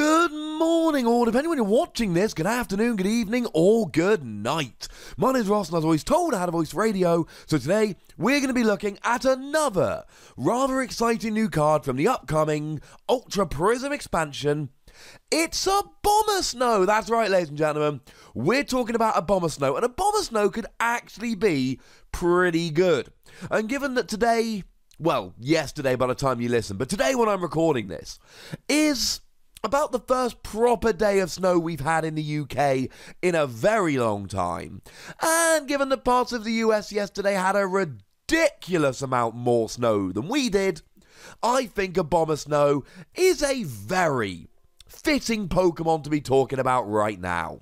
Good morning, or depending when you're watching this, good afternoon, good evening, or good night. My name's Ross, and as always told, I had a voice radio, so today we're going to be looking at another rather exciting new card from the upcoming Ultra Prism expansion. It's Abomasnow. That's right, ladies and gentlemen. We're talking about Abomasnow, and Abomasnow could actually be pretty good. And given that today, well, yesterday by the time you listen, but today when I'm recording this, is about the first proper day of snow we've had in the UK in a very long time. And given that parts of the US yesterday had a ridiculous amount more snow than we did, I think Abomasnow is a very fitting Pokemon to be talking about right now.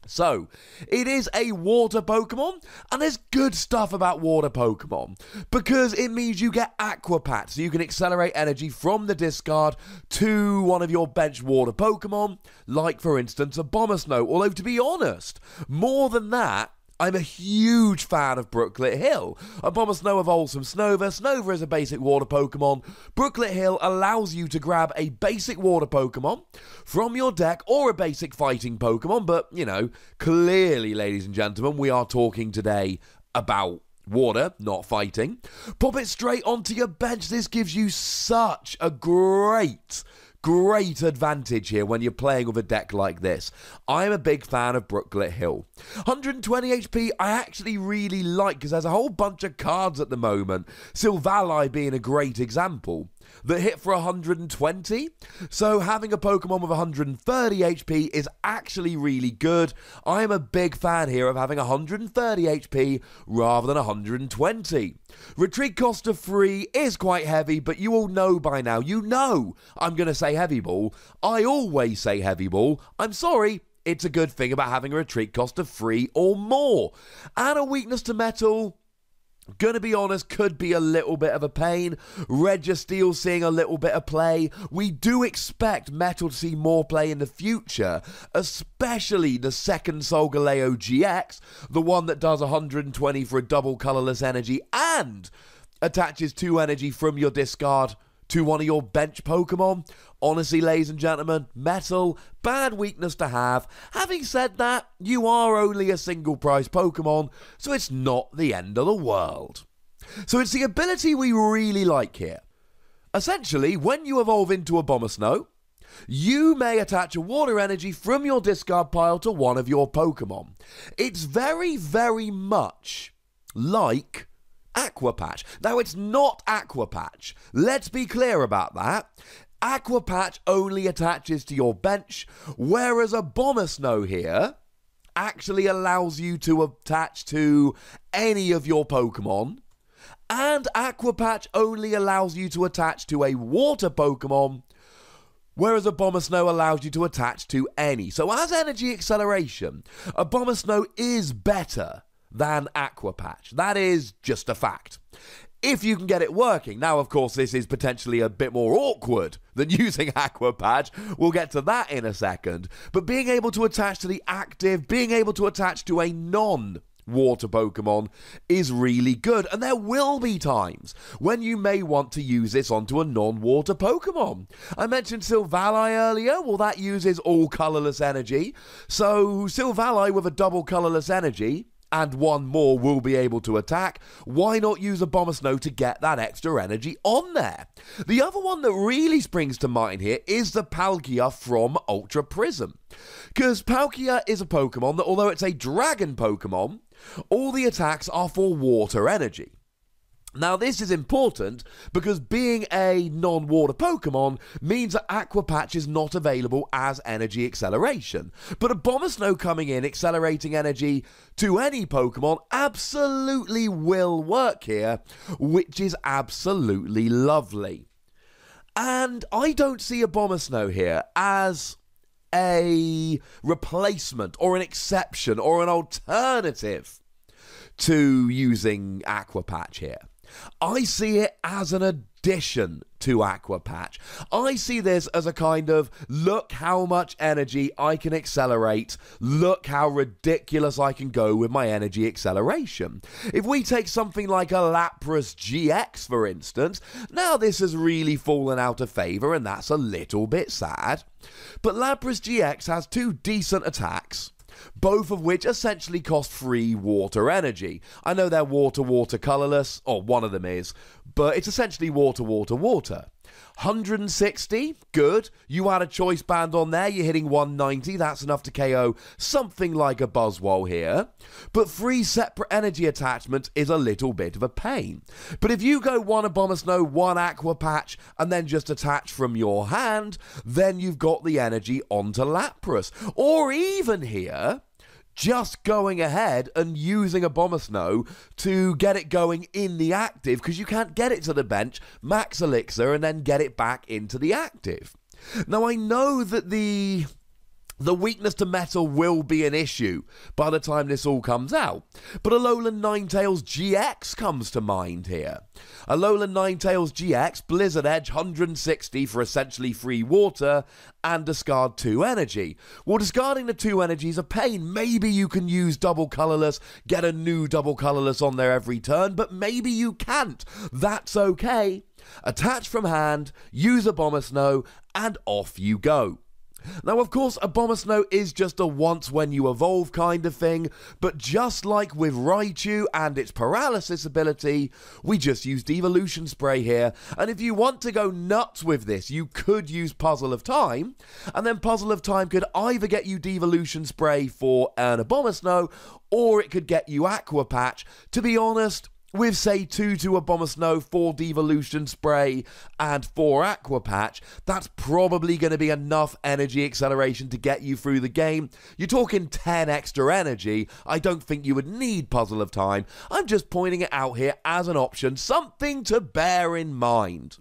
So, it is a water Pokemon, and there's good stuff about water Pokemon, because it means you get Aqua Patch, so you can accelerate energy from the discard to one of your bench water Pokemon, like for instance Abomasnow, although to be honest, more than that, I'm a huge fan of Brooklet Hill. Abomasnow evolves from Snover. Snover is a basic water Pokemon. Brooklet Hill allows you to grab a basic water Pokemon from your deck or a basic fighting Pokemon, but, you know, clearly, ladies and gentlemen, we are talking today about water, not fighting. Pop it straight onto your bench. This gives you such a great advantage here when you're playing with a deck like this. I'm a big fan of Brooklet Hill. 120 HP I actually really like because there's a whole bunch of cards at the moment, Silvally being a great example, that hit for 120. So having a Pokemon with 130 HP is actually really good. I am a big fan here of having 130 HP rather than 120. Retreat cost of 3 is quite heavy, but you all know by now, you know I'm going to say Heavy Ball. I always say Heavy Ball. I'm sorry, it's a good thing about having a retreat cost of 3 or more. And a weakness to metal, gonna be honest, could be a little bit of a pain. Registeel seeing a little bit of play. We do expect metal to see more play in the future, especially the second Solgaleo GX, the one that does 120 for a double colorless energy and attaches 2 energy from your discard to one of your bench Pokemon. Honestly, ladies and gentlemen, metal, bad weakness to have. Having said that, you are only a single price Pokemon, so it's not the end of the world. So it's the ability we really like here. Essentially, when you evolve into Abomasnow, you may attach a water energy from your discard pile to one of your Pokemon. It's very, very much like Aqua Patch. Now, it's not Aqua Patch. Let's be clear about that. Aqua Patch only attaches to your bench, whereas Abomasnow here actually allows you to attach to any of your Pokemon, and Aqua Patch only allows you to attach to a water Pokemon, whereas Abomasnow allows you to attach to any. So as energy acceleration, Abomasnow is better than Aqua Patch. That is just a fact. If you can get it working. Now, of course, this is potentially a bit more awkward than using Aqua Patch. We'll get to that in a second. But being able to attach to the active, being able to attach to a non-water Pokemon is really good. And there will be times when you may want to use this onto a non-water Pokemon. I mentioned Silvally earlier. Well, that uses all colorless energy. So Silvally with a double colorless energy and one more will be able to attack. Why not use Abomasnow to get that extra energy on there? The other one that really springs to mind here is the Palkia from Ultra Prism. Because Palkia is a Pokemon that, although it's a dragon Pokemon, all the attacks are for water energy. Now, this is important because being a non-water Pokemon means that Aqua Patch is not available as energy acceleration. But Abomasnow coming in, accelerating energy to any Pokemon absolutely will work here, which is absolutely lovely. And I don't see Abomasnow here as a replacement or an exception or an alternative to using Aqua Patch here. I see it as an addition to Aqua Patch. I see this as a kind of, look how much energy I can accelerate, look how ridiculous I can go with my energy acceleration. If we take something like a Lapras GX, for instance, now this has really fallen out of favour, and that's a little bit sad. But Lapras GX has two decent attacks, both of which essentially cost free water energy. I know they're water colorless, or one of them is, but it's essentially water. 160, good. You add a choice band on there, you're hitting 190, that's enough to KO something like a Buzzwole here. But 3 separate energy attachments is a little bit of a pain. But if you go 1 Abomasnow, 1 Aqua Patch, and then just attach from your hand, then you've got the energy onto Lapras. Or even here, just going ahead and using Abomasnow to get it going in the active, because you can't get it to the bench, max elixir, and then get it back into the active. Now, I know that the weakness to metal will be an issue by the time this all comes out, but Alolan Ninetales GX comes to mind here. Alolan Ninetales GX, Blizzard Edge 160 for essentially free water, and discard 2 energy. Well, discarding the 2 energy is a pain. Maybe you can use double colorless, get a new double colorless on there every turn, but maybe you can't. That's okay. Attach from hand, use Abomasnow, and off you go. Now, of course, Abomasnow is just a once when you evolve kind of thing, but just like with Raichu and its paralysis ability, we just used Evolution Spray here, and if you want to go nuts with this, you could use Puzzle of Time, and then Puzzle of Time could either get you Devolution Spray for an Abomasnow, or it could get you Aqua Patch. To be honest, with, say, 2 Abomasnow, 4 Devolution Spray, and 4 Aqua Patch, that's probably going to be enough energy acceleration to get you through the game. You're talking 10 extra energy. I don't think you would need Puzzle of Time. I'm just pointing it out here as an option, something to bear in mind.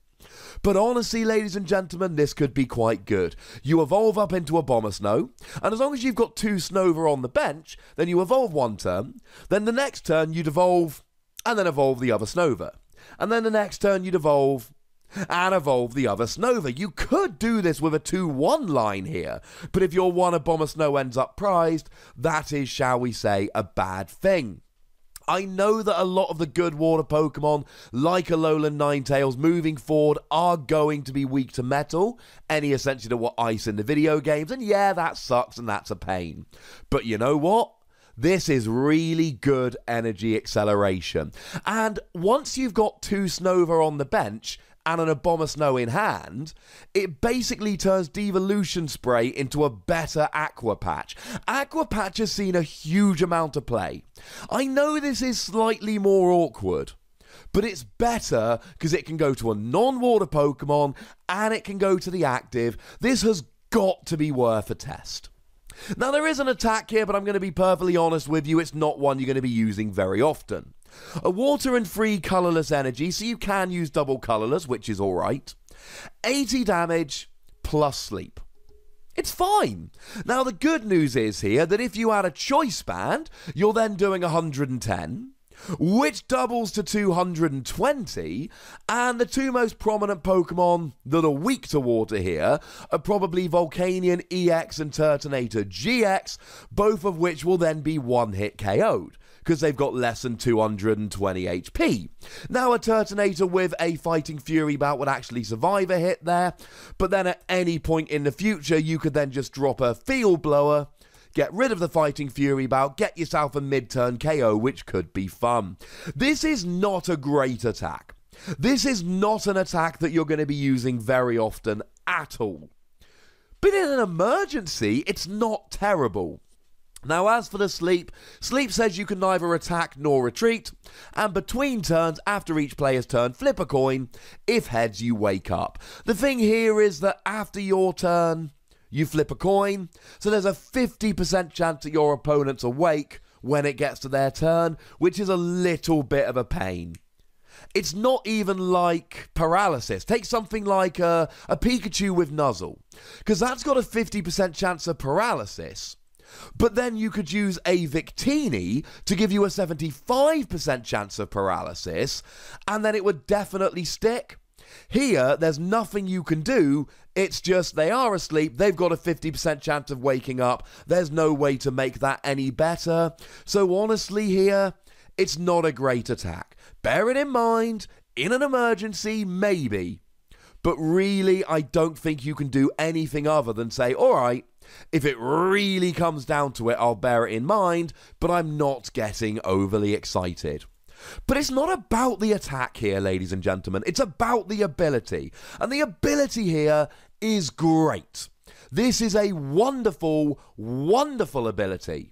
But honestly, ladies and gentlemen, this could be quite good. You evolve up into Abomasnow, and as long as you've got 2 Snover on the bench, then you evolve 1 turn, then the next turn you'd evolve, and then evolve the other Snover. And then the next turn you'd evolve, and evolve the other Snover. You could do this with a 2-1 line here, but if your 1 Abomasnow ends up prized, that is, shall we say, a bad thing. I know that a lot of the good water Pokemon, like Alolan Ninetales, moving forward are going to be weak to metal, any essentially that were ice in the video games, and yeah, that sucks and that's a pain. But you know what? This is really good energy acceleration. And once you've got 2 Snover on the bench and an Abomasnow in hand, it basically turns Devolution Spray into a better Aqua Patch. Aqua Patch has seen a huge amount of play. I know this is slightly more awkward, but it's better because it can go to a non-water Pokemon and it can go to the active. This has got to be worth a test. Now, there is an attack here, but I'm going to be perfectly honest with you, it's not one you're going to be using very often. A water and free colorless energy, so you can use double colorless, which is alright. 80 damage plus sleep. It's fine. Now, the good news is here that if you add a choice band, you're then doing 110, which doubles to 220, and the 2 most prominent Pokemon that are weak to water here are probably Volcanion EX and Turtonator GX, both of which will then be one-hit KO'd, because they've got less than 220 HP. Now, a Turtonator with a Fighting Fury bout would actually survive a hit there, but then at any point in the future, you could then just drop a Field Blower, get rid of the Fighting Fury bout, get yourself a mid-turn KO, which could be fun. This is not a great attack. This is not an attack that you're going to be using very often at all. But in an emergency, it's not terrible. Now, as for the sleep, sleep says you can neither attack nor retreat, and between turns, after each player's turn, flip a coin. If heads, you wake up. The thing here is that after your turn, you flip a coin, so there's a 50% chance that your opponent's awake when it gets to their turn, which is a little bit of a pain. It's not even like paralysis. Take something like a Pikachu with Nuzzle, because that's got a 50% chance of paralysis, but then you could use a Victini to give you a 75% chance of paralysis, and then it would definitely stick. Here, there's nothing you can do. It's just they are asleep. They've got a 50% chance of waking up. There's no way to make that any better. So honestly here, it's not a great attack. Bear it in mind, in an emergency, maybe. But really, I don't think you can do anything other than say, all right, if it really comes down to it, I'll bear it in mind, but I'm not getting overly excited. But it's not about the attack here, ladies and gentlemen. It's about the ability. And the ability here is great. This is a wonderful, wonderful ability.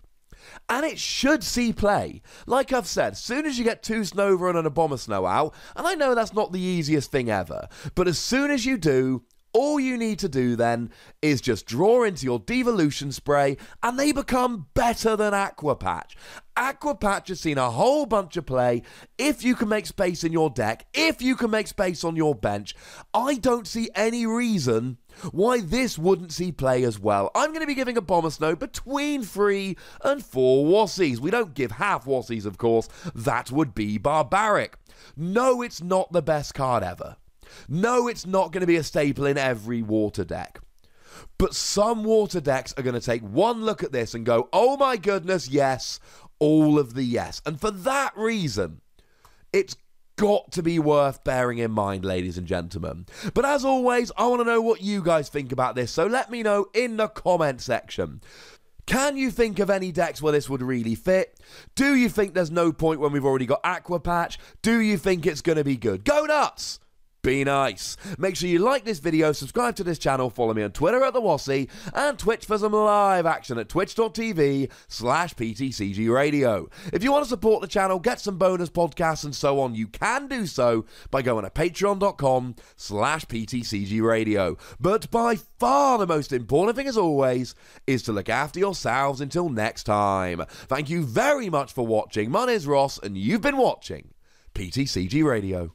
And it should see play. Like I've said, as soon as you get 2 Snover and an Abomasnow out, and I know that's not the easiest thing ever, but as soon as you do, all you need to do then is just draw into your Devolution Spray and they become better than Aqua Patch. Aqua Patch has seen a whole bunch of play. If you can make space in your deck, if you can make space on your bench, I don't see any reason why this wouldn't see play as well. I'm going to be giving Abomasnow between 3 and 4 Wassies. We don't give half Wassies, of course. That would be barbaric. No, it's not the best card ever. No, it's not going to be a staple in every water deck. But some water decks are going to take one look at this and go, oh my goodness, yes, all of the yes. And for that reason, it's got to be worth bearing in mind, ladies and gentlemen. But as always, I want to know what you guys think about this, so let me know in the comment section. Can you think of any decks where this would really fit? Do you think there's no point when we've already got Aqua Patch? Do you think it's going to be good? Go nuts! Be nice. Make sure you like this video, subscribe to this channel, follow me on Twitter at @TheWassie, and Twitch for some live action at twitch.tv/PTCGRadio. If you want to support the channel, get some bonus podcasts and so on, you can do so by going to patreon.com/PTCGRadio. But by far the most important thing, as always, is to look after yourselves until next time. Thank you very much for watching. My name is Ross, and you've been watching PTCG Radio.